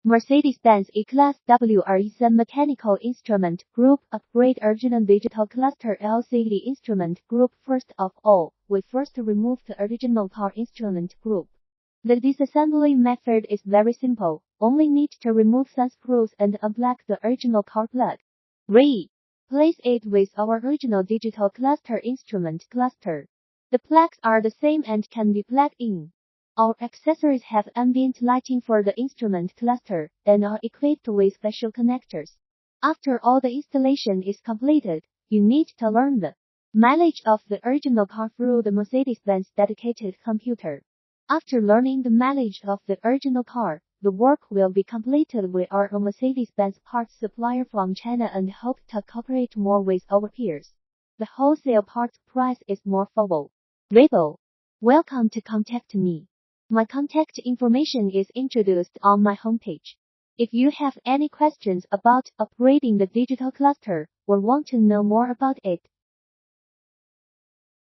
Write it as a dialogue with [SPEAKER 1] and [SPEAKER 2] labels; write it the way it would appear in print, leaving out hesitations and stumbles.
[SPEAKER 1] Mercedes-Benz E-class W213 Mechanical Instrument Group Upgrade Original Digital Cluster LCD Instrument Group. First of all, we first remove the original car instrument group. The disassembly method is very simple. Only need to remove some screws and unplug the original car plug. Replace it with our original digital cluster instrument cluster. The plugs are the same and can be plugged in. Our accessories have ambient lighting for the instrument cluster and are equipped with special connectors. After all the installation is completed, you need to learn the mileage of the original car through the Mercedes-Benz dedicated computer. After learning the mileage of the original car, the work will be completed with our Mercedes-Benz parts supplier from China and hope to cooperate more with our peers. The wholesale parts price is more favorable. Welcome to contact me. My contact information is introduced on my homepage. If you have any questions about upgrading the digital cluster or want to know more about it,